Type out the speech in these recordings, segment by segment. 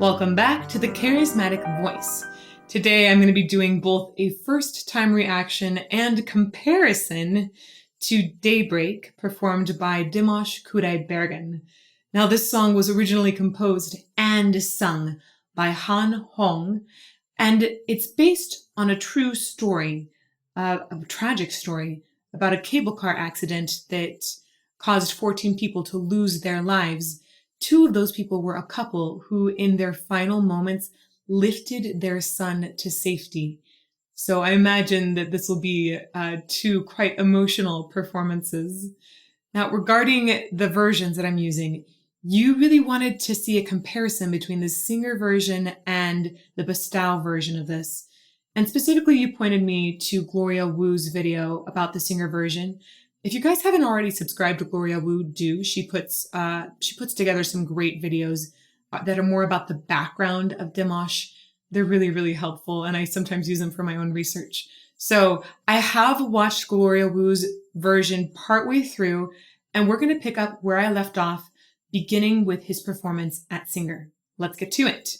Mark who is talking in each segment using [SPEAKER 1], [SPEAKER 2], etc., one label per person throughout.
[SPEAKER 1] Welcome back to The Charismatic Voice. Today I'm going to be doing both a first-time reaction and comparison to Daybreak, performed by Dimash Kudaibergen. Now this song was originally composed and sung by Han Hong, and it's based on a true story, a tragic story, about a cable car accident that caused 14 people to lose their lives. Two of those people were a couple who, in their final moments, lifted their son to safety. So I imagine that this will be two quite emotional performances. Now, regarding the versions that I'm using, you really wanted to see a comparison between the singer version and the Bastau version of this. And specifically, you pointed me to Gloria Wu's video about the singer version. If you guys haven't already subscribed to Gloria Wu, do. She puts together some great videos that are more about the background of Dimash. They're really, really helpful, and I sometimes use them for my own research. So I have watched Gloria Wu's version partway through, and we're going to pick up where I left off, beginning with his performance at Singer. Let's get to it.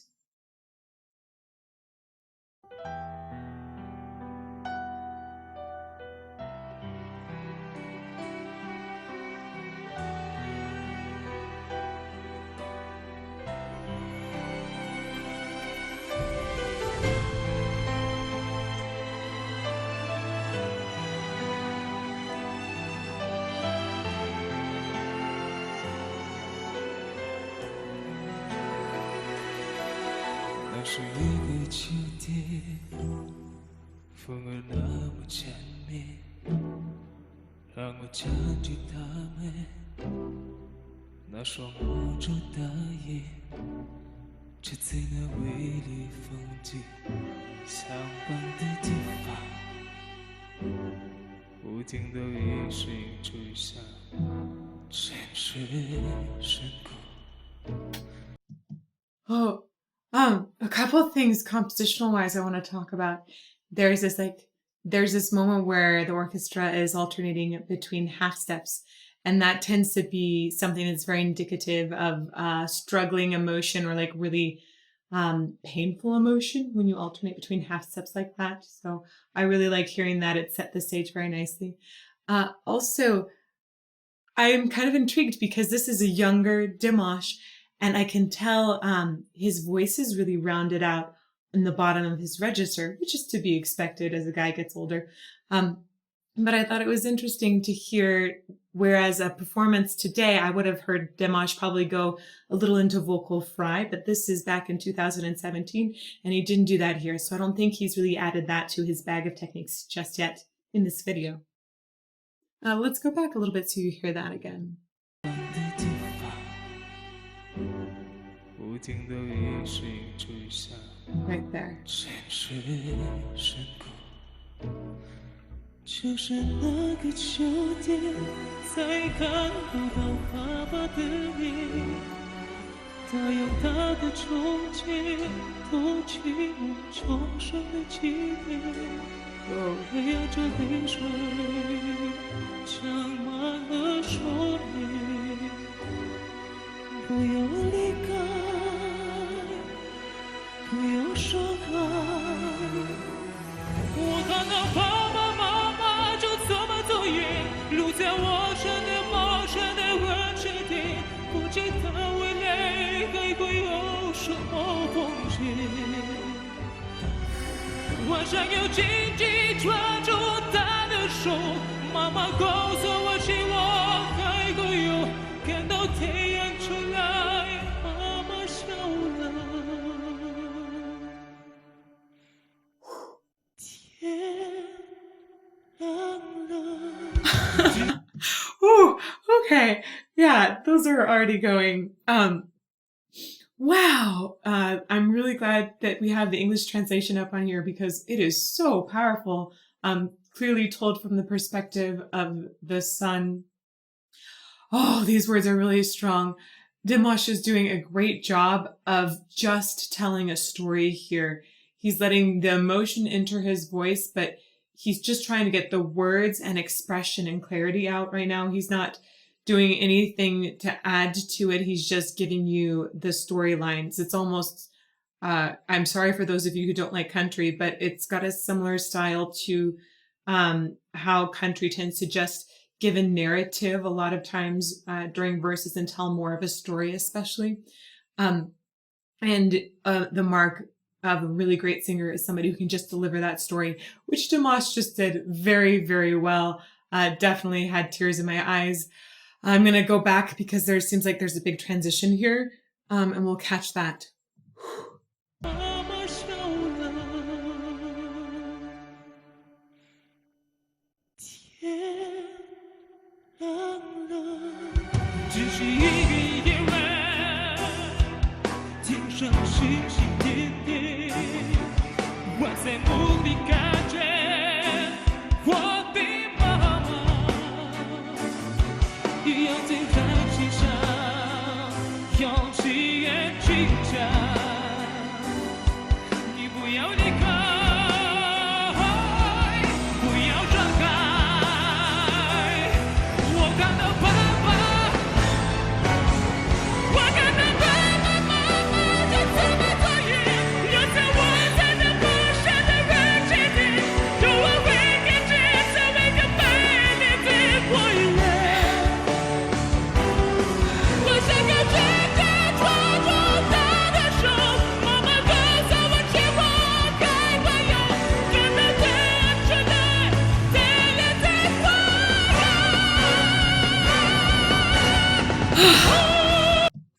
[SPEAKER 2] 那是一个秋天，风儿那么缠绵，让我想起他们那双摸着大眼，只在那美丽风景相伴的地方，不停地雨水吹向沉睡深谷。
[SPEAKER 1] A couple of things compositional-wise I want to talk about. There's this moment where the orchestra is alternating between half steps, and that tends to be something that's very indicative of struggling emotion or like really painful emotion when you alternate between half steps like that. So I really like hearing that. It set the stage very nicely. Also, I'm kind of intrigued because this is a younger Dimash, and I can tell his voice is really rounded out in the bottom of his register, which is to be expected as a guy gets older. But I thought it was interesting to hear, whereas a performance today, I would have heard Dimash probably go a little into vocal fry, but this is back in 2017, and he didn't do that here. So I don't think he's really added that to his bag of techniques just yet in this video. Let's go back a little bit so you hear that again. Right there.
[SPEAKER 2] 就是那个秋天，才看不到爸爸的脸，他有他的憧憬，都期望重生的起点，黑暗着泪水，长满了双眼，不要离开，不要伤害，我看到爸爸妈妈就这么走远，路在我身的陌生的温泉点，不知道未来还会有什么风险。我想要紧紧抓住她的手，妈妈告诉我，希望还会有看到太阳出来，妈妈笑了。
[SPEAKER 1] Ooh, okay. Yeah, those are already going. Wow. I'm really glad that we have the English translation up on here because it is so powerful. Clearly told from the perspective of the son. Oh, these words are really strong. Dimash is doing a great job of just telling a story here. He's letting the emotion enter his voice, but he's just trying to get the words and expression and clarity out right now. He's not doing anything to add to it. He's just giving you the storylines. It's almost I'm sorry for those of you who don't like country, but it's got a similar style to how country tends to just give a narrative a lot of times during verses and tell more of a story, especially. And the mark of a really great singer is somebody who can just deliver that story, which Dimash just did very, very well. Definitely had tears in my eyes. I'm going to go back because there seems like there's a big transition here, and we'll catch that.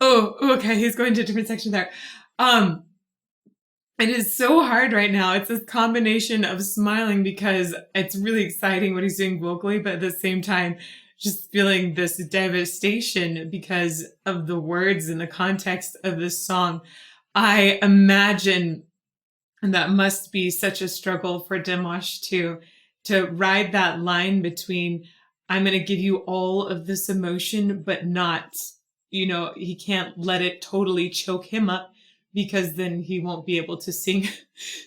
[SPEAKER 1] Oh, okay. He's going to a different section there. It is so hard right now. It's this combination of smiling because it's really exciting what he's doing vocally, but at the same time, just feeling this devastation because of the words and the context of this song. I imagine that must be such a struggle for Dimash to ride that line between, I'm going to give you all of this emotion, but not, he can't let it totally choke him up because then he won't be able to sing.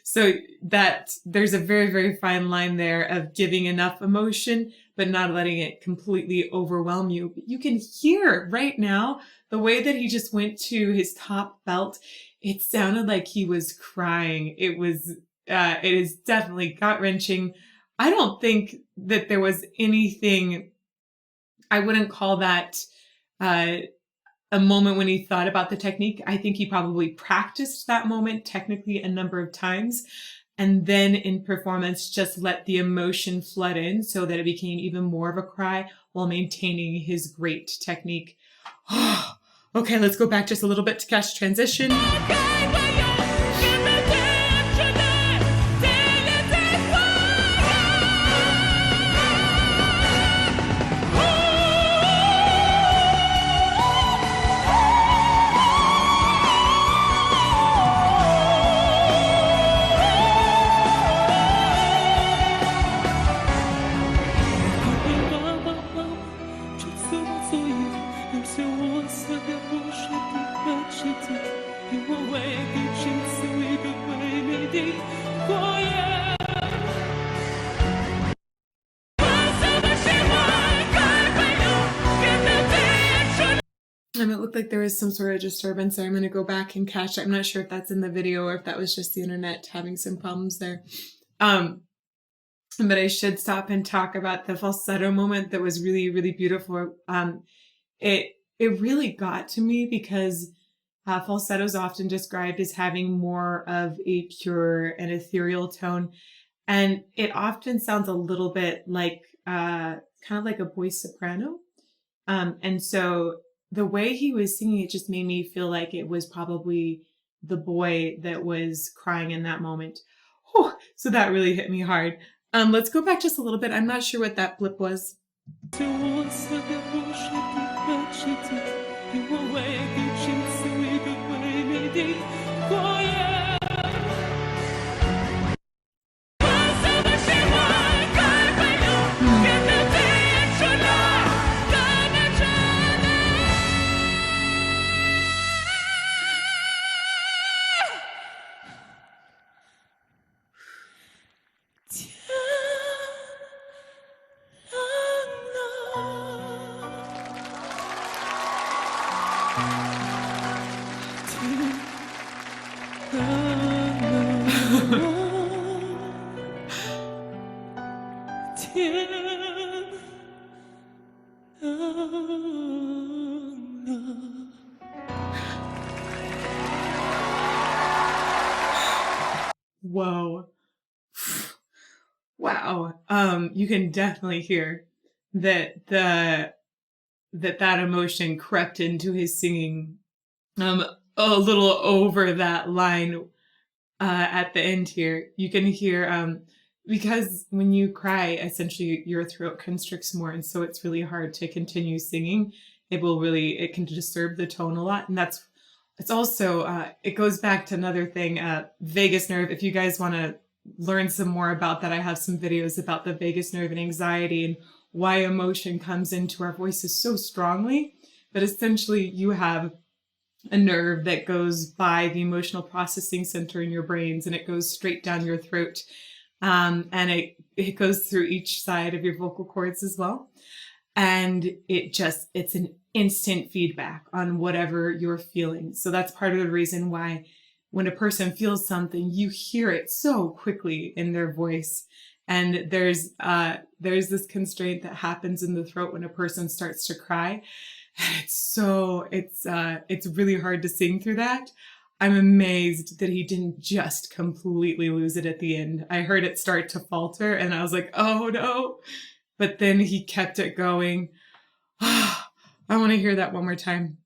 [SPEAKER 1] So that there's a very, very fine line there of giving enough emotion, but not letting it completely overwhelm you. But you can hear right now the way that he just went to his top belt. It sounded like he was crying. It is definitely gut-wrenching. I don't think that there was anything, I wouldn't call that a moment when he thought about the technique. I think he probably practiced that moment technically a number of times, and then in performance just let the emotion flood in so that it became even more of a cry while maintaining his great technique. Okay, let's go back just a little bit to catch transition. It looked like there was some sort of disturbance there. I'm going to go back and catch it. I'm not sure if that's in the video or if that was just the internet having some problems there. But I should stop and talk about the falsetto moment that was really, really beautiful. It really got to me because falsetto is often described as having more of a pure and ethereal tone. And it often sounds a little bit like, kind of like a voice soprano. And so the way he was singing, it just made me feel like it was probably the boy that was crying in that moment. Whew, so that really hit me hard. Let's go back just a little bit. I'm not sure what that blip was. Whoa. Wow. You can definitely hear that that emotion crept into his singing a little over that line at the end here. You can hear because when you cry, essentially your throat constricts more, and so it's really hard to continue singing. It can disturb the tone a lot, and it's also it goes back to another thing, vagus nerve. If you guys want to learn some more about that, I have some videos about the vagus nerve and anxiety and why emotion comes into our voices so strongly. But essentially, you have a nerve that goes by the emotional processing center in your brains, and it goes straight down your throat, and it goes through each side of your vocal cords as well. And it's an instant feedback on whatever you're feeling. So that's part of the reason why when a person feels something, you hear it so quickly in their voice. And there's this constraint that happens in the throat when a person starts to cry. It's really hard to sing through that. I'm amazed that he didn't just completely lose it at the end. I heard it start to falter and I was like, oh no. But then he kept it going. I want to hear that one more time.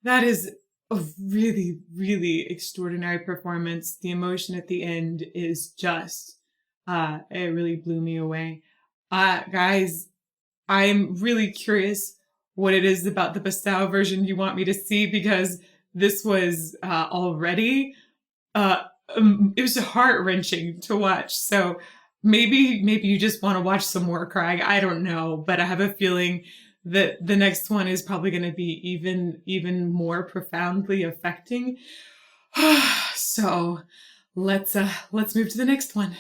[SPEAKER 1] That is a really, really extraordinary performance. The emotion at the end is just, it really blew me away. Guys, I'm really curious what it is about the Bastau version you want me to see, because this was already, it was heart-wrenching to watch. So maybe you just want to watch some more crying. I don't know, but I have a feeling that the next one is probably going to be even more profoundly affecting. So let's move to the next one.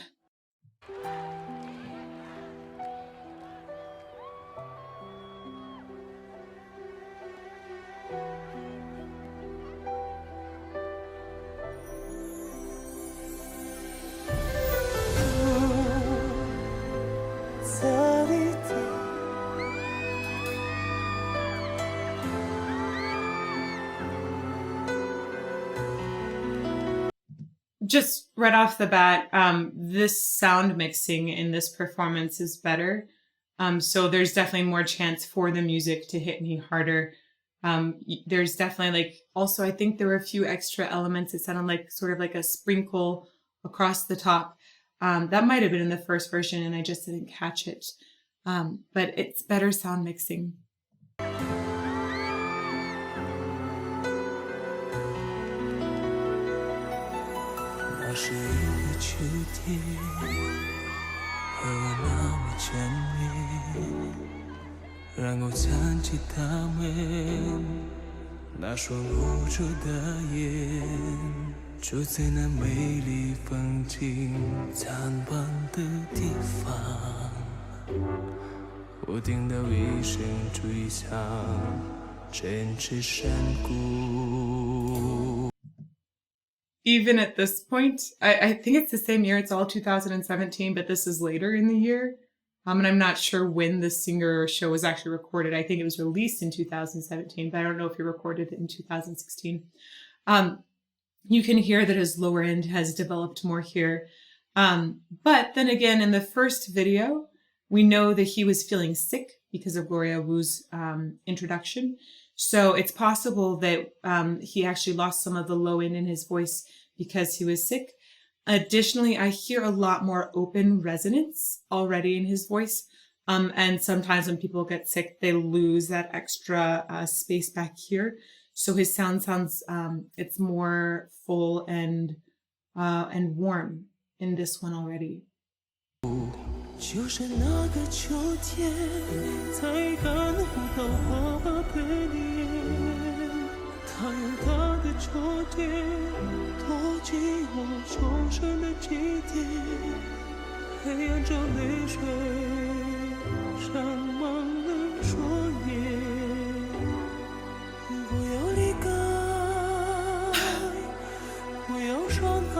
[SPEAKER 1] Just right off the bat, this sound mixing in this performance is better. So there's definitely more chance for the music to hit me harder. There's definitely also I think there were a few extra elements. It sounded like sort of like a sprinkle across the top. That might have been in the first version and I just didn't catch it. But it's better sound mixing. Even at this point, I think it's the same year. It's all 2017, but this is later in the year. And I'm not sure when the singer show was actually recorded. I think it was released in 2017, but I don't know if he recorded it in 2016. You can hear that his lower end has developed more here. But then again, in the first video, we know that he was feeling sick because of Gloria Wu's introduction. So it's possible that he actually lost some of the low end in his voice because he was sick. Additionally, I hear a lot more open resonance already in his voice. And sometimes when people get sick, they lose that extra space back here. So his sounds, it's more full and warm. in this one already.
[SPEAKER 2] 就是那个秋天，才感悟到花配脸，它有它的秋天，躲进我重生的祭奠，黑暗中泪水沾满了双眼，不要离开，不要伤害。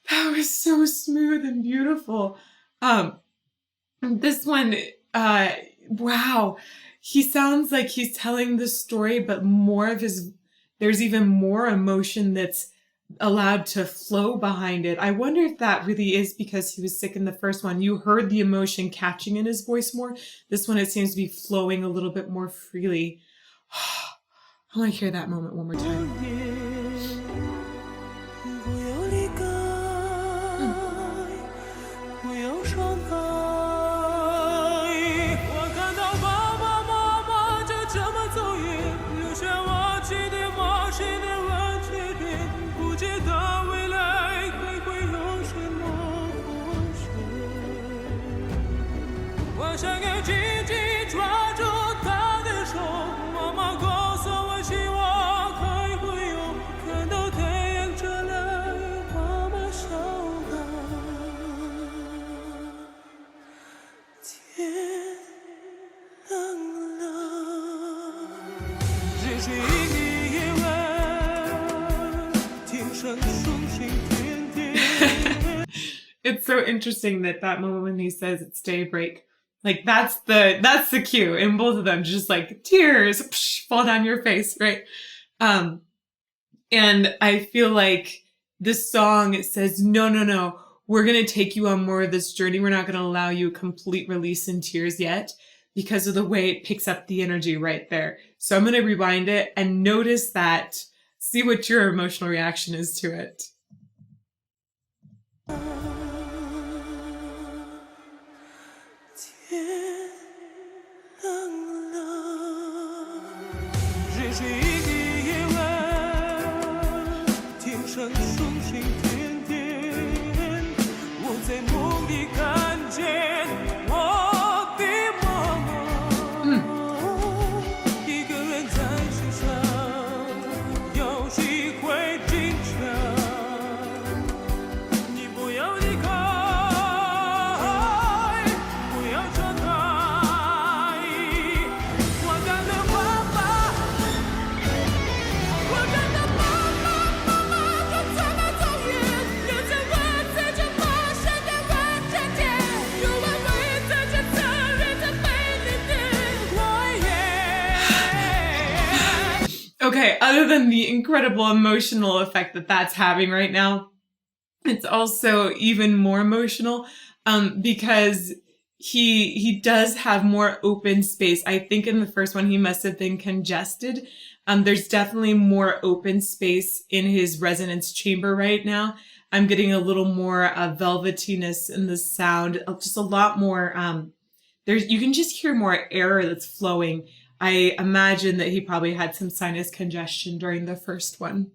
[SPEAKER 1] That was so smooth and beautiful. This one, wow. He sounds like he's telling the story, but there's even more emotion that's allowed to flow behind it. I wonder if that really is because he was sick in the first one. You heard the emotion catching in his voice more. This one, it seems to be flowing a little bit more freely. I want to hear that moment one more time. It's so interesting that moment when he says it's daybreak, like that's the cue in both of them, just like tears fall down your face, right? And I feel like this song, it says, no, we're going to take you on more of this journey. We're not going to allow you a complete release in tears yet because of the way it picks up the energy right there. So I'm going to rewind it and notice that, see what your emotional reaction is to it. Okay, other than the incredible emotional effect that that's having right now, it's also even more emotional because he does have more open space. I think in the first one he must have been congested. There's definitely more open space in his resonance chamber right now. I'm getting a little more velvetiness in the sound, just a lot more. You can just hear more air that's flowing. I imagine that he probably had some sinus congestion during the first one.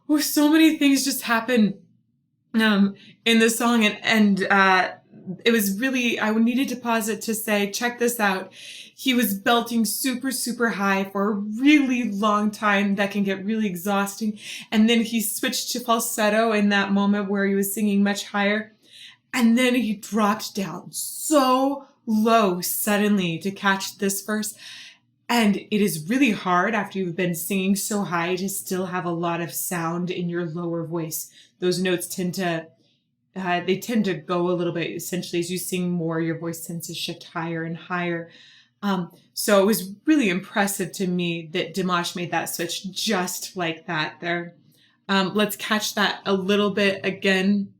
[SPEAKER 1] Oh, so many things just happen in the song, and it was really, I needed to pause it to say, check this out. He was belting super, super high for a really long time. That can get really exhausting. And then he switched to falsetto in that moment where he was singing much higher. And then he dropped down so low suddenly to catch this verse. And it is really hard after you've been singing so high to still have a lot of sound in your lower voice. Those notes tend to go a little bit. Essentially, as you sing more, your voice tends to shift higher and higher. So it was really impressive to me that Dimash made that switch just like that there. Let's catch that a little bit again.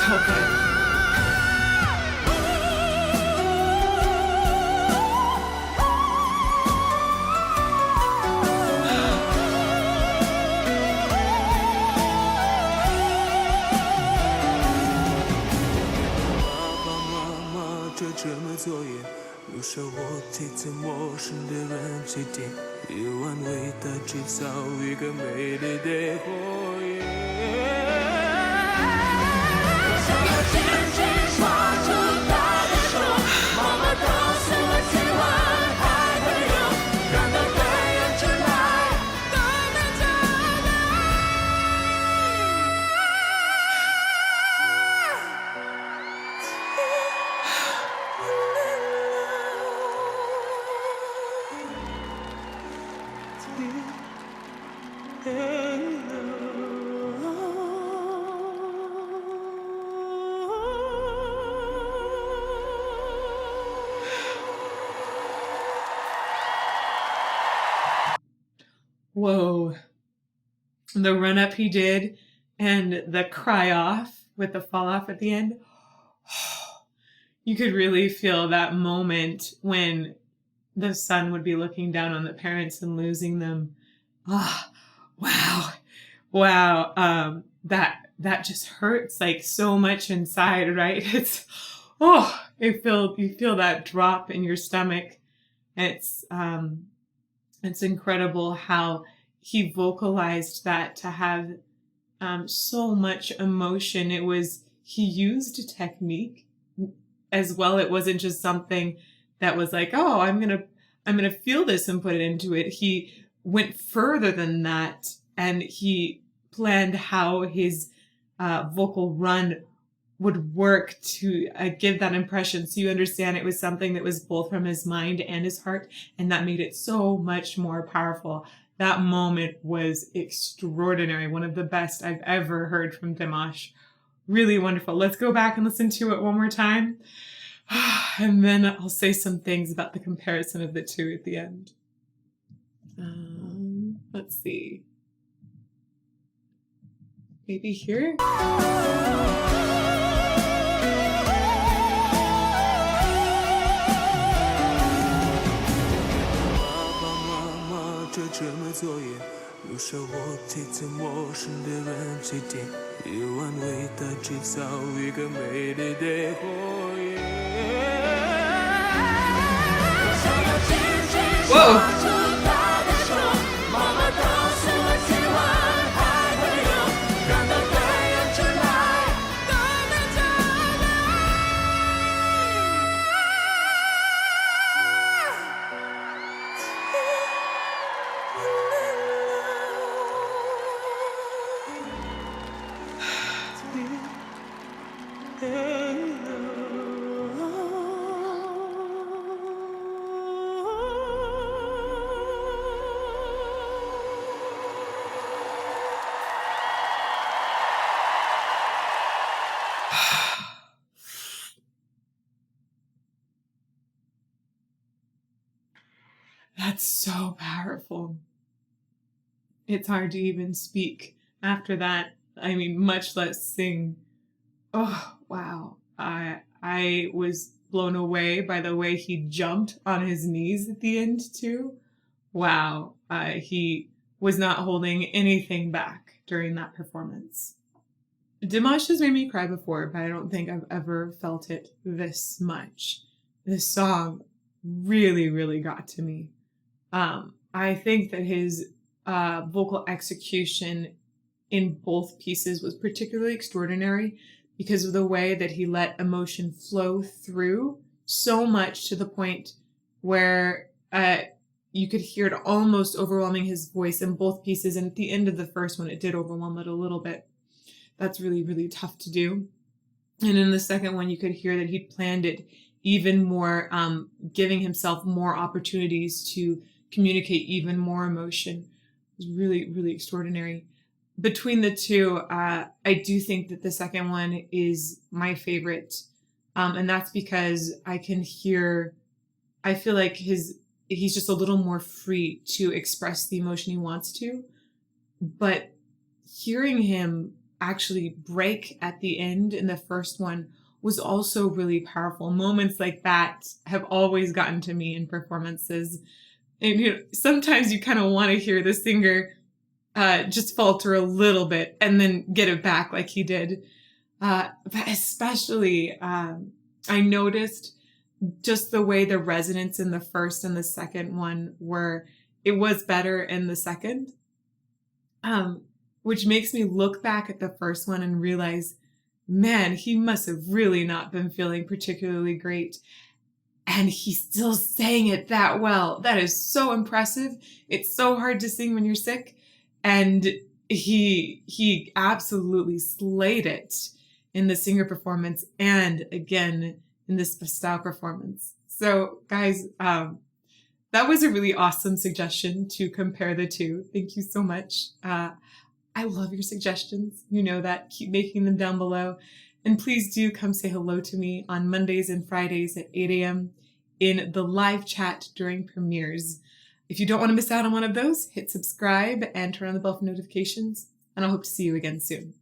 [SPEAKER 1] So good.
[SPEAKER 2] 这么作业，有时候我贴着陌生的人起点，夜晚为他制造一个美丽的火焰。想要紧紧抓住他的手，妈妈告诉我今晚还会有，让它太阳出来，都能找
[SPEAKER 1] Whoa. The run up he did and the cry off with the fall off at the end. You could really feel that moment when the son would be looking down on the parents and losing them. Ah, wow. Wow. That just hurts like so much inside, right? You feel that drop in your stomach. It's incredible how he vocalized that to have so much emotion. He used technique as well. It wasn't just something that was like, oh, I'm gonna feel this and put it into it. He went further than that, and he planned how his vocal run would work to give that impression. So you understand it was something that was both from his mind and his heart, and that made it so much more powerful. That moment was extraordinary. One of the best I've ever heard from Dimash. Really wonderful. Let's go back and listen to it one more time. And then I'll say some things about the comparison of the two at the end. Let's see. Maybe here?
[SPEAKER 2] 这么作业，有时候我贴着陌生的人起点，夜晚为他制造一个美丽的火焰。想要紧紧抓住他的手，妈妈告诉我今晚还会有，让它太阳出来，都能找到
[SPEAKER 1] That's so powerful. It's hard to even speak after that. I mean, much less sing. Oh, wow. I was blown away by the way he jumped on his knees at the end, too. Wow. He was not holding anything back during that performance. Dimash has made me cry before, but I don't think I've ever felt it this much. This song really, really got to me. I think that his vocal execution in both pieces was particularly extraordinary because of the way that he let emotion flow through so much to the point where you could hear it almost overwhelming his voice in both pieces. And at the end of the first one, it did overwhelm it a little bit. That's really, really tough to do. And in the second one, you could hear that he planned it even more, giving himself more opportunities to communicate even more emotion. It was really, really extraordinary. Between the two, I do think that the second one is my favorite. And that's because I feel like he's just a little more free to express the emotion he wants to. But hearing him actually break at the end in the first one was also really powerful. Moments like that have always gotten to me in performances. And sometimes you kind of want to hear the singer just falter a little bit and then get it back like he did. But especially, I noticed just the way the resonance in the first and the second one were. It was better in the second, which makes me look back at the first one and realize, man, he must have really not been feeling particularly great. And he still sang it that well. That is so impressive. It's so hard to sing when you're sick. And he absolutely slayed it in the singer performance and again in this Bastau performance. So guys, that was a really awesome suggestion to compare the two. Thank you so much. I love your suggestions. You know that. Keep making them down below. And please do come say hello to me on Mondays and Fridays at 8 a.m. in the live chat during premieres. If you don't want to miss out on one of those, hit subscribe and turn on the bell for notifications. And I hope to see you again soon.